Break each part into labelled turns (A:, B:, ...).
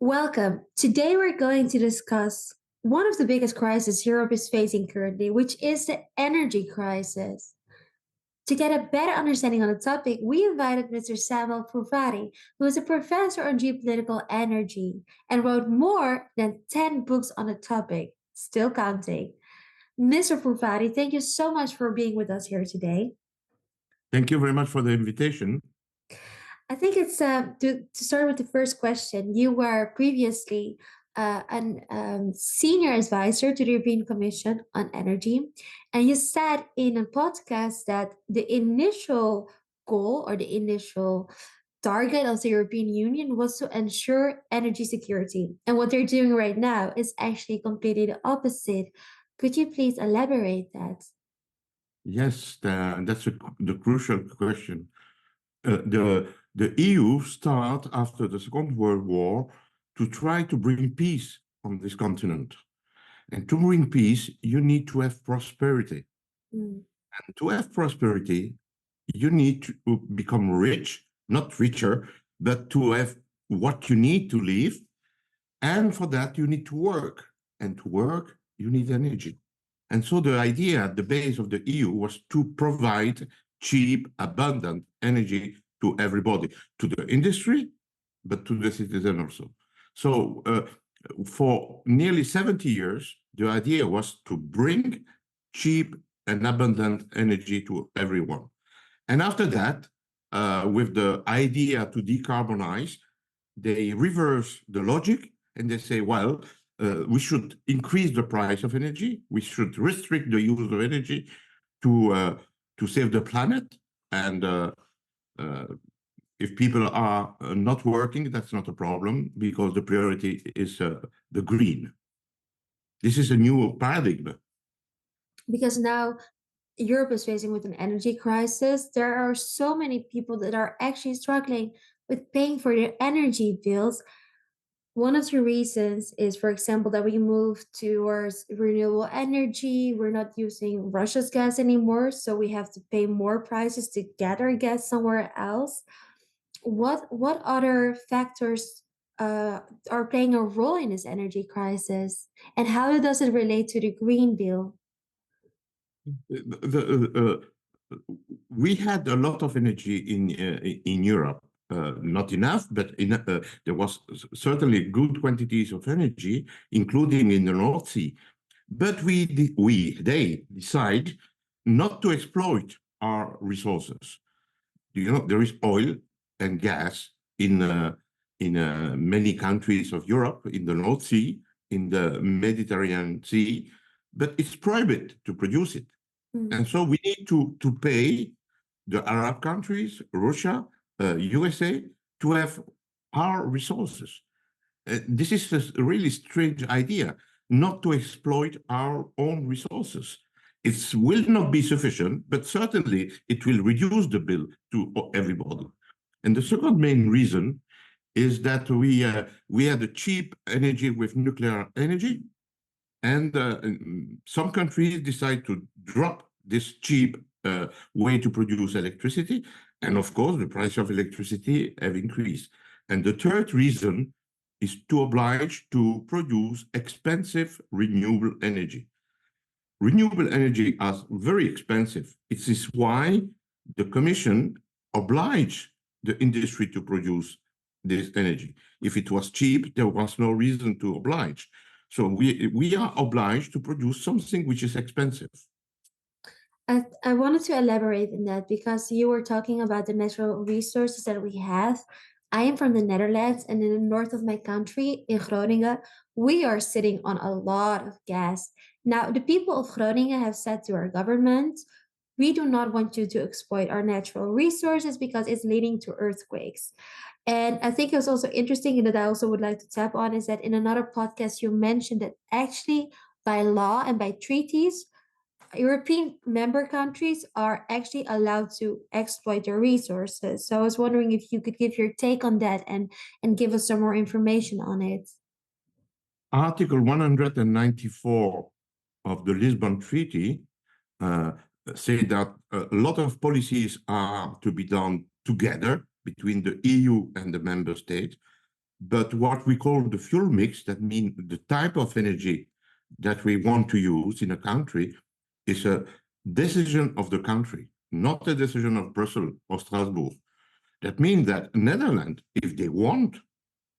A: Welcome. Today we're going to discuss one of the biggest crises Europe is facing currently, which is the energy crisis. To get a better understanding on the topic, we invited Mr. Samuel Furfari, who is a professor on geopolitical energy and wrote more than 10 books on the topic, still counting. Mr. Furfari, thank you so much for being with us here today.
B: Thank you very much for the invitation.
A: I think it's to start with the first question. You were previously an senior advisor to the European Commission on Energy, and you said in a podcast that the initial goal or the initial target of the European Union was to ensure energy security. And what they're doing right now is actually completely the opposite. Could you please elaborate that?
B: Yes, that's the crucial question. The EU started after the Second World War to try to bring peace on this continent. And to bring peace, you need to have prosperity.
A: Mm.
B: And to have prosperity, you need to become rich, not richer, but to have what you need to live. And for that, you need to work. And to work, you need energy. And so the idea at the base of the EU was to provide cheap, abundant energy to everybody, to the industry, but to the citizen also. So for nearly 70 years, the idea was to bring cheap and abundant energy to everyone. And after that, with the idea to decarbonize, they reverse the logic and they say, well, we should increase the price of energy. We should restrict the use of energy to save the planet. And if people are not working, that's not a problem because the priority is the green. This is a new paradigm.
A: Because now Europe is facing with an energy crisis. There are so many people that are actually struggling with paying for their energy bills. One of the reasons is, for example, that we move towards renewable energy. We're not using Russia's gas anymore, so we have to pay more prices to get our gas somewhere else. What other factors are playing a role in this energy crisis, and how does it relate to the green bill?
B: We had a lot of energy in Europe. Not enough, but there was certainly good quantities of energy, including in the North Sea. But they decide not to exploit our resources. You know, there is oil and gas in many countries of Europe, in the North Sea, in the Mediterranean Sea, but it's prohibited to produce it.
A: Mm.
B: And so we need to pay the Arab countries, Russia, USA, to have our resources. This is a really strange idea, not to exploit our own resources. It will not be sufficient, but certainly it will reduce the bill to everybody. And the second main reason is that we had a cheap energy with nuclear energy, and some countries decide to drop this cheap way to produce electricity. And of course, the price of electricity have increased. And the third reason is to oblige to produce expensive renewable energy. Renewable energy is very expensive. It is why the Commission obliged the industry to produce this energy. If it was cheap, there was no reason to oblige. So we are obliged to produce something which is expensive.
A: I wanted to elaborate on that because you were talking about the natural resources that we have. I am from the Netherlands, and in the north of my country, in Groningen, we are sitting on a lot of gas. Now, the people of Groningen have said to our government, we do not want you to exploit our natural resources because it's leading to earthquakes. And I think it was also interesting, and that I also would like to tap on, is that in another podcast you mentioned that actually by law and by treaties, European member countries are actually allowed to exploit their resources. So I was wondering if you could give your take on that and give us some more information on it.
B: Article 194 of the Lisbon Treaty uh, say that a lot of policies are to be done together between the EU and the member states. But what we call the fuel mix, that means the type of energy that we want to use in a country, is a decision of the country, not a decision of Brussels or Strasbourg. That means that Netherlands, if they want,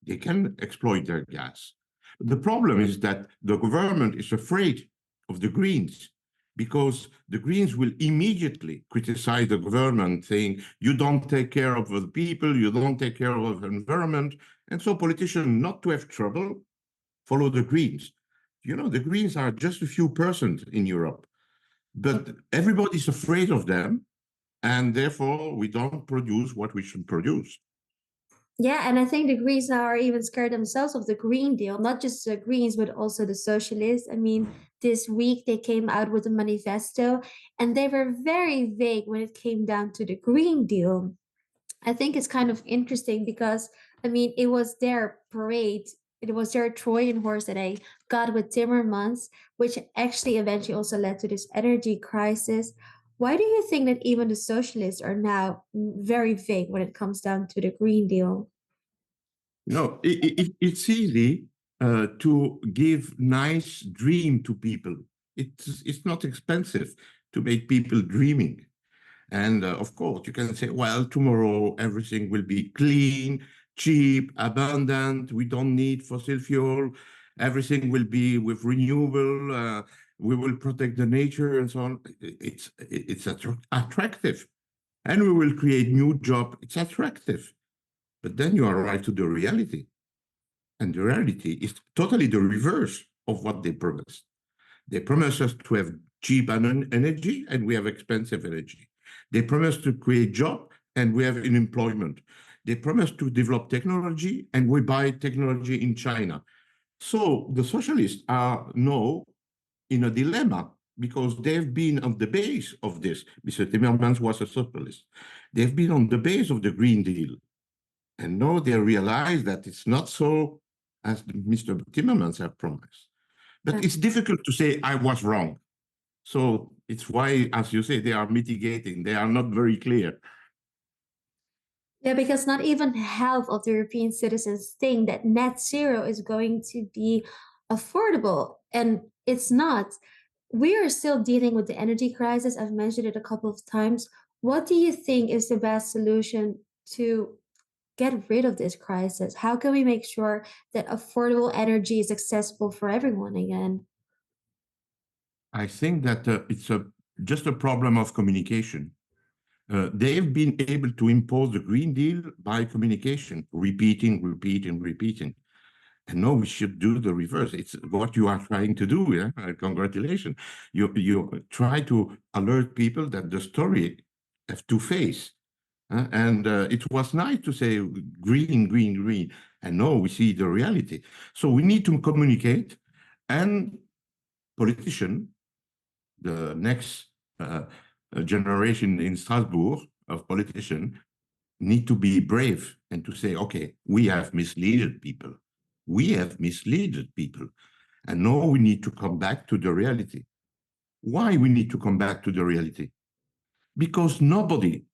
B: they can exploit their gas. The problem is that the government is afraid of the Greens because the Greens will immediately criticize the government, saying, you don't take care of the people, you don't take care of the environment. And so politicians, not to have trouble, follow the Greens. You know, the Greens are just a few percent in Europe, but everybody's afraid of them, and therefore we don't produce what we should produce.
A: Yeah, and I think the Greens now are even scared themselves of the Green Deal, not just the Greens, but also the Socialists. I mean, this week they came out with a manifesto and they were very vague when it came down to the Green Deal. I think it's kind of interesting because, I mean, it was their parade, it was their Trojan horse that they got with Timmermans, which actually eventually also led to this energy crisis. Why do you think that even the socialists are now very vague when it comes down to the Green Deal?
B: No, it's easy to give nice dream to people. It's not expensive to make people dreaming. And of course, you can say, well, tomorrow everything will be clean, cheap, abundant. We don't need fossil fuel. Everything will be with renewable. We will protect the nature and so on. It's attractive, and we will create new job. It's attractive. But then you arrive to the reality. And the reality is totally the reverse of what they promised. They promised us to have cheap energy, and we have expensive energy. They promised to create jobs, and we have unemployment. They promised to develop technology, and we buy technology in China. So the socialists are now in a dilemma because they've been on the base of this. Mr. Timmermans was a socialist. They've been on the base of the Green Deal. And now they realize that it's not so as Mr. Timmermans have promised. But it's difficult to say I was wrong. So it's why, as you say, they are mitigating. They are not very clear.
A: Yeah, because not even half of the European citizens think that net zero is going to be affordable. And it's not. We are still dealing with the energy crisis. I've mentioned it a couple of times. What do you think is the best solution to get rid of this crisis? How can we make sure that affordable energy is accessible for everyone again?
B: I think that it's just a problem of communication. They've been able to impose the Green Deal by communication, repeating, repeating, repeating. And no, we should do the reverse. It's what you are trying to do. Yeah, congratulations. You try to alert people that the story have two faces. And it was nice to say green, green, green. And no, we see the reality. So we need to communicate, and politician, the next generation in Strasbourg of politicians, need to be brave and to say, okay, we have misled people. We have misled people. And now we need to come back to the reality. Why we need to come back to the reality? Because nobody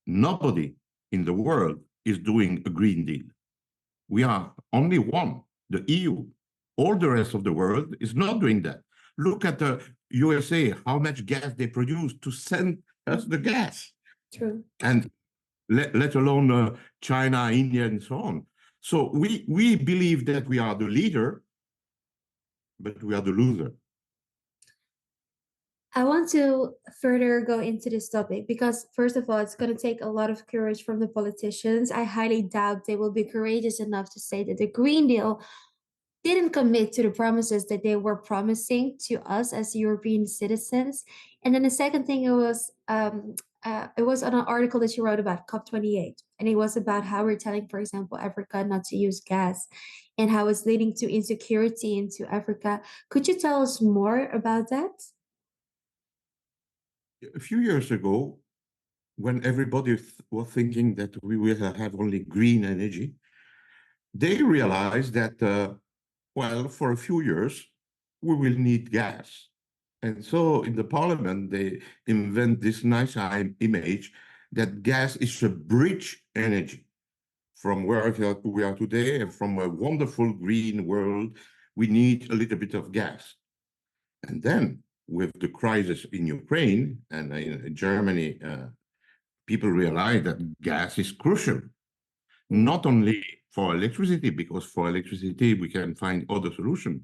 B: in the world is doing a Green Deal. We are only one, the EU. All the rest of the world is not doing that. Look at the USA, how much gas they produce to send us the gas.
A: True.
B: And let alone China, India, and so on. So we believe that we are the leader, but we are the loser.
A: I want to further go into this topic because, first of all, it's going to take a lot of courage from the politicians. I highly doubt they will be courageous enough to say that the Green Deal didn't commit to the promises that they were promising to us as European citizens. And then the second thing it was on an article that you wrote about COP28, and it was about how we're telling, for example, Africa not to use gas, and how it's leading to insecurity into Africa. Could you tell us more about that?
B: A few years ago, when everybody was thinking that we will have only green energy, they realized that, well, for a few years, we will need gas. And so in the parliament, they invent this nice image that gas is a bridge energy from where we are today and from a wonderful green world, we need a little bit of gas. And then with the crisis in Ukraine and in Germany, people realize that gas is crucial,
A: Mm.
B: not only for electricity, because for electricity we can find other solutions,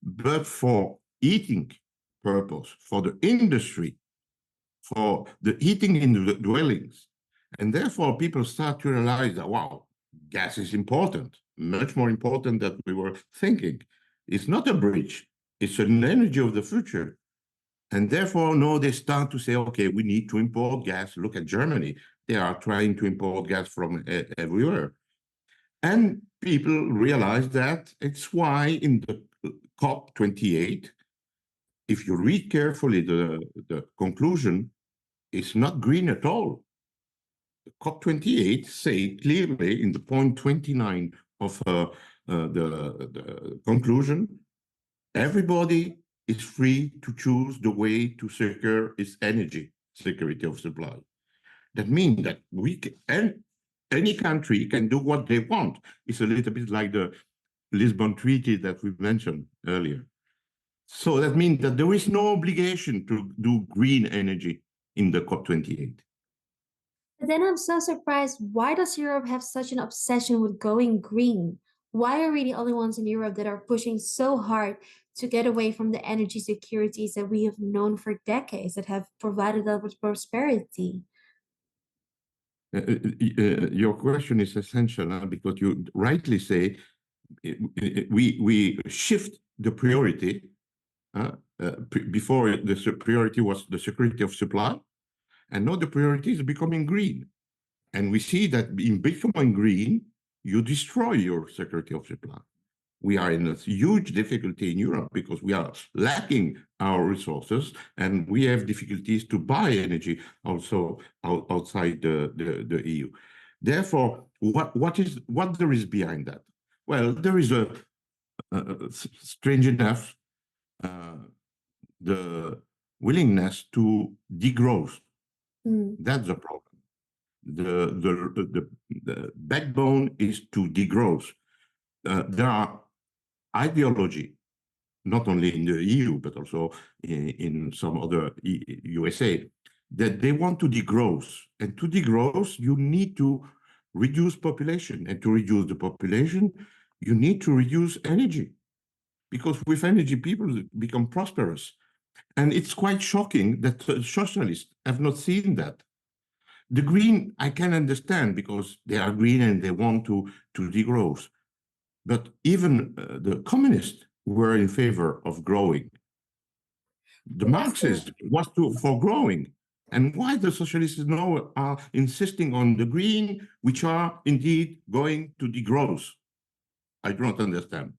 B: but for heating purpose, for the industry, for the heating in the dwellings. And therefore, people start to realize that, wow, gas is important, much more important than we were thinking. It's not a bridge, it's an energy of the future. And therefore, now they start to say, okay, we need to import gas. Look at Germany. They are trying to import gas from everywhere. And people realize that. It's why in the COP28, if you read carefully the conclusion, it's not green at all. The COP28 say clearly in the point 29 of the conclusion, everybody is free to choose the way to secure its energy security of supply. That means that and any country can do what they want. It's a little bit like the Lisbon Treaty that we mentioned earlier. So that means that there is no obligation to do green energy in the COP28.
A: But then I'm so surprised. Why does Europe have such an obsession with going green? Why are we the only ones in Europe that are pushing so hard to get away from the energy securities that we have known for decades that have provided us with prosperity?
B: Your question is essential because you rightly say we shift the priority. Before the priority was the security of supply, and now the priority is becoming green. And we see that in becoming green, you destroy your security of supply. We are in a huge difficulty in Europe because we are lacking our resources and we have difficulties to buy energy also outside the EU. Therefore, what there is behind that? Well, there is strange enough, uh, the willingness to degrowth.
A: Mm.
B: That's the problem. The backbone is to degrowth. There are ideology, not only in the EU, but also in some other USA, that they want to degrowth. And to degrowth, you need to reduce population. And to reduce the population, you need to reduce energy. Because with energy, people become prosperous. And it's quite shocking that socialists have not seen that. The green, I can understand because they are green and they want to degrowth. But even the communists were in favor of growing. The
A: But that's the
B: Marxists was for growing. And why the socialists now are insisting on the green, which are indeed going to degrowth? I do not understand.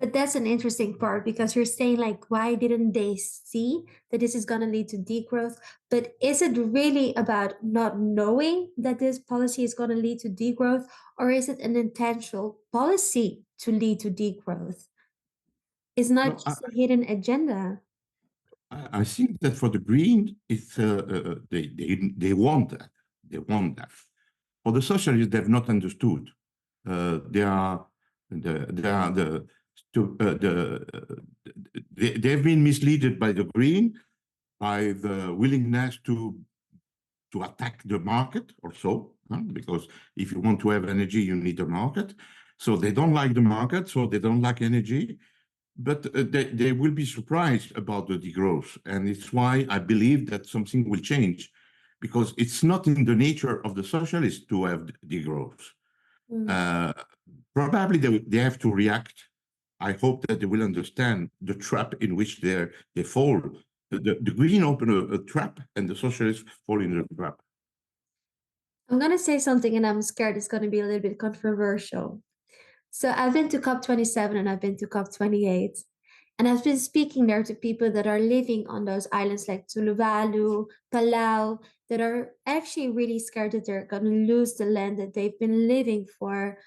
A: But that's an interesting part because you're saying, like, why didn't they see that this is going to lead to degrowth? But is it really about not knowing that this policy is going to lead to degrowth, or is it an intentional policy to lead to degrowth? It's not
B: No,
A: just a hidden agenda.
B: I think that for the green, it's they want that. They want that. For the socialists, they've not understood. They are they've been misled by the green, by the willingness to attack the market or so, because if you want to have energy, you need a market. So they don't like the market, so they don't like energy, but they will be surprised about the degrowth. And it's why I believe that something will change, because it's not in the nature of the socialists to have degrowth.
A: Mm.
B: Uh, Probably they have to react. I hope that they will understand the trap in which they fall. The green open a trap, and the socialists fall in the trap.
A: I'm going to say something, and I'm scared it's going to be a little bit controversial. So I've been to COP27 and I've been to COP28. And I've been speaking there to people that are living on those islands like Tuluvalu, Palau, that are actually really scared that they're going to lose the land that they've been living for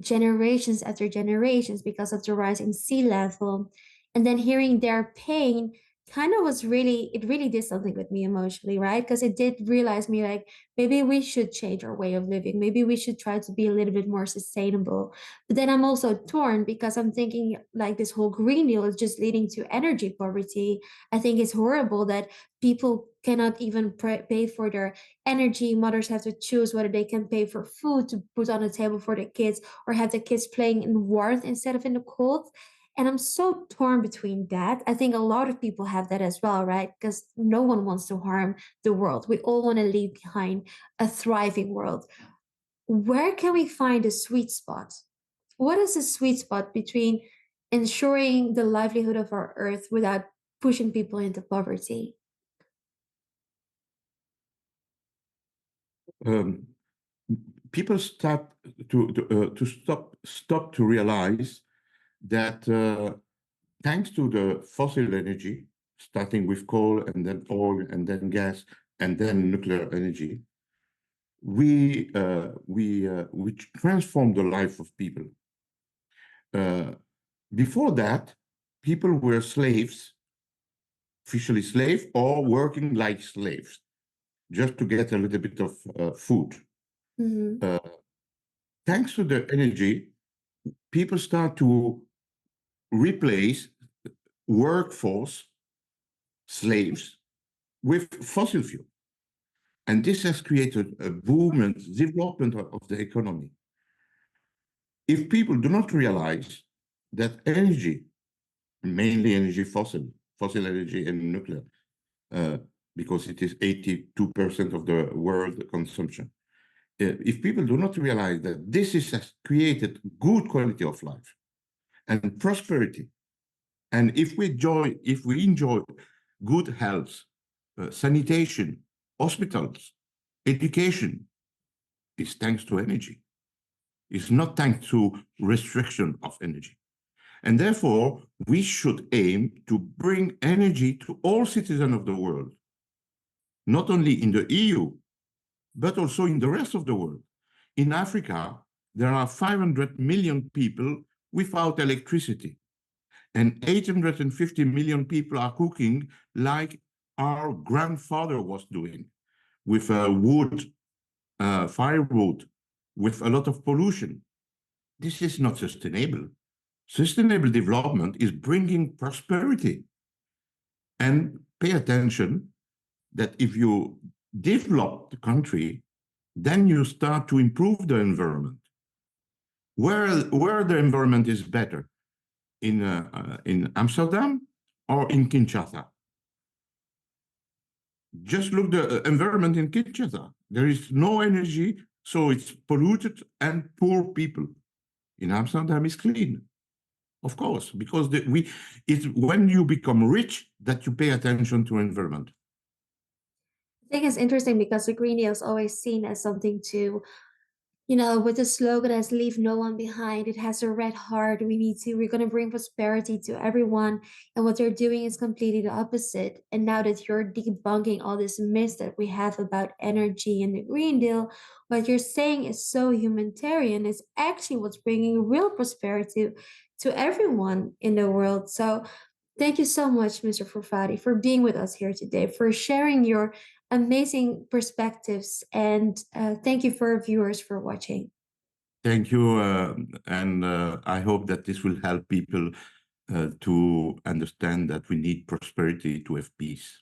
A: generations after generations because of the rising sea level. And then hearing their pain kind of was really, it really did something with me emotionally, right? Because it did realize me like maybe we should change our way of living. Maybe we should try to be a little bit more sustainable. But then I'm also torn because I'm thinking like this whole Green Deal is just leading to energy poverty. I think it's horrible that people cannot even pay for their energy. Mothers have to choose whether they can pay for food to put on the table for their kids or have the kids playing in warmth instead of in the cold. And I'm so torn between that. I think a lot of people have that as well, right? Because no one wants to harm the world. We all want to leave behind a thriving world. Where can we find a sweet spot? What is the sweet spot between ensuring the livelihood of our earth without pushing people into poverty?
B: Um, People start to stop to realize that thanks to the fossil energy, starting with coal and then oil and then gas and then nuclear energy, we transform the life of people. Uh, Before that, people were slaves, officially slaves, or working like slaves, just to get a little bit of food.
A: Mm-hmm.
B: Uh, Thanks to the energy, people start to replace workforce, slaves, with fossil fuel. And this has created a boom and development of the economy. If people do not realize that energy, mainly energy fossil energy and nuclear, uh, because it is 82% of the world consumption. If people do not realize that has created good quality of life and prosperity, and if we enjoy good health, sanitation, hospitals, education, is thanks to energy. It's not thanks to restriction of energy. And therefore, we should aim to bring energy to all citizens of the world, not only in the EU, but also in the rest of the world. In Africa, there are 500 million people without electricity, and 850 million people are cooking like our grandfather was doing, with wood, firewood, with a lot of pollution. This is not sustainable. Sustainable development is bringing prosperity. And pay attention that if you develop the country, then you start to improve the environment. Where the environment is better, in Amsterdam or in Kinshasa? Just look the environment in Kinshasa. There is no energy, so it's polluted and poor people. In Amsterdam, it's clean, of course, because it's when you become rich that you pay attention to environment.
A: I think it's interesting because the Green Deal is always seen as something to, with the slogan as leave no one behind, it has a red heart. We're going to bring prosperity to everyone. And what they're doing is completely the opposite. And now that you're debunking all this myths that we have about energy and the Green Deal, what you're saying is so humanitarian. Is actually what's bringing real prosperity to everyone in the world. So thank you so much, Mr. Furfari, for being with us here today, for sharing your amazing perspectives, and thank you for our viewers for watching.
B: Thank you, and I hope that this will help people to understand that we need prosperity to have peace.